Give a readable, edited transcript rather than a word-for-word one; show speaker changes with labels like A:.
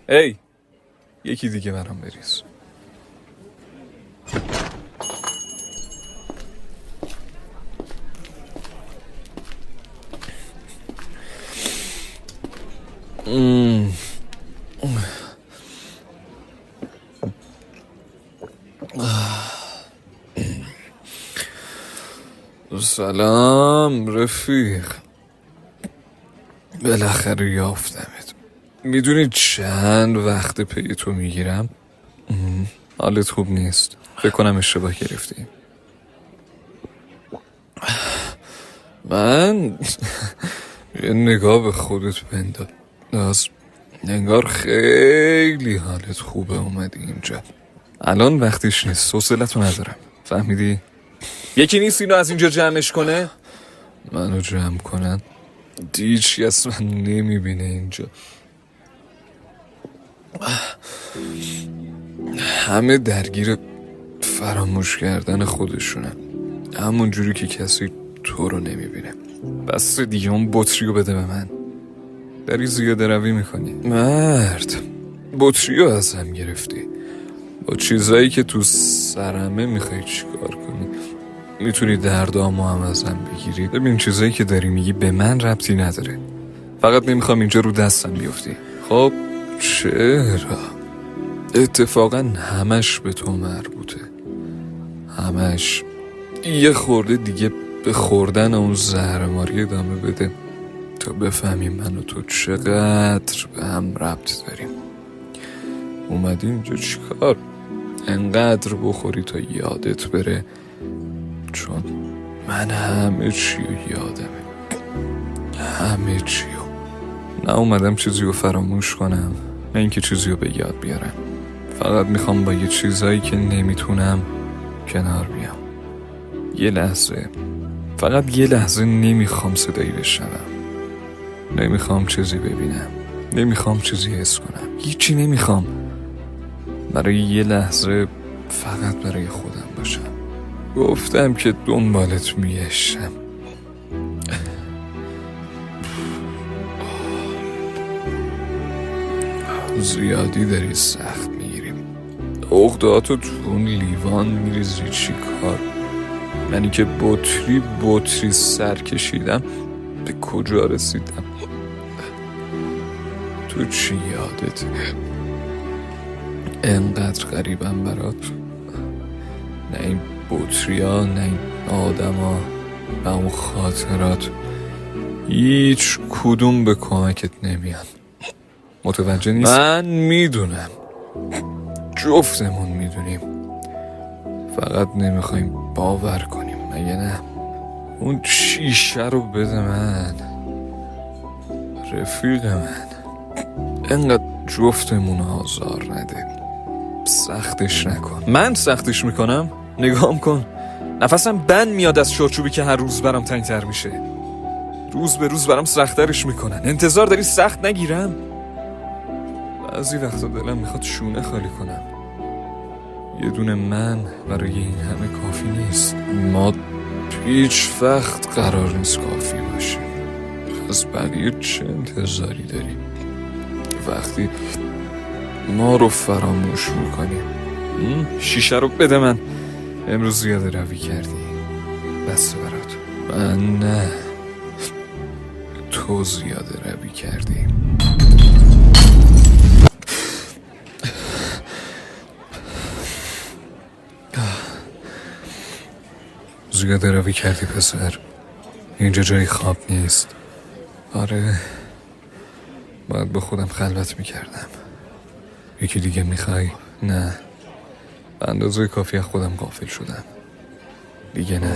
A: ای یکی دیگه برام بریز. سلام رفیق، بالاخره یافتمت. میدونی چند وقت پی تو میگیرم؟ حالت خوب نیست، فکر کنم اشتباه گرفتی. من یه نگاه به خودت بنداز، انگار خیلی حالت خوبه اومدی اینجا. الان وقتش نیست، حوصله‌تو ندارم، فهمیدی؟ یکی نیست اینو از اینجا جمعش کنه؟ منو جمع کنن؟ هیچ کس من نمیبینه اینجا. همه درگیر فراموش کردن خودشونن، همون جوری که کسی تو رو نمیبینه. بس دیگه اون بطری رو بده به من. داری زیاده روی میکنی مرد. بطری رو ازم گرفتی، با چیزایی که تو سرمه میخوای چیکار کنی؟ میتونی دردامو هم ازم بگیری؟ ببین چیزایی که داری میگی به من ربطی نداره، فقط نمیخوام اینجا رو دستم بیفتی. خب چرا؟ اتفاقا همش به تو مربوطه، همش. یه خورده دیگه به خوردن اون زهرماری ادامه بده تا بفهمی من و تو چقدر به هم ربط داریم. اومدی اینجا چیکار؟ انقدر بخوری تا یادت بره، چون من همه چی رو یادمه، همه چی رو. نه اومدم چیزی رو فراموش کنم، نه اینکه چیزی رو به یاد بیارم. فقط میخوام با یه چیزایی که نمیتونم کنار بیام. یه لحظه، فقط یه لحظه نمیخوام صدایی بشنوم، نمیخوام چیزی ببینم، نمیخوام چیزی حس کنم، هیچی نمیخوام. برای یه لحظه فقط برای خودم باشم. گفتم که دنبالت میگشتم. زیادی داری سخت میگیریم، عقدهاتو تو اون لیوان میریزی. چی کار؟ منی که بطری سر کشیدم به کجا رسیدم؟ تو چی یادت؟ انقدر غریبم برات؟ نه این بطریا، نه این آدما، نه اون خاطرات، هیچ کدوم به کمکت نمیان. متوجه نیست؟ من میدونم، جفتمون میدونیم، فقط نمیخوایم باور کنیم، مگه نه؟ اون شیشه رو بده من رفیق من. انقدر جفتمون آزار نده، سختش نکن. من سختش میکنم؟ نگام کن، نفسم بند میاد از چارچوبی که هر روز برام تنگتر میشه. روز به روز برام سخترش میکنن. انتظار داری سخت نگیرم؟ بعضی وقتا دلم میخواد شونه خالی کنم. یه دونه من برای این همه کافی نیست. ما هیچ وقت قرار نیست کافی باشیم. از بقیه چه انتظاری داریم وقتی ما رو فراموش میکنیم؟ شیشه رو بده من. امروز زیاده روی کردی، بسته برات. من نه، تو زیاده روی کردی. زیاده روی کردی پسر، اینجا جای خواب نیست. آره، باید با خودم خلوت میکردم. یکی دیگه میخوای؟ نه، به اندازه کافی از خودم غافل شدم دیگه. نه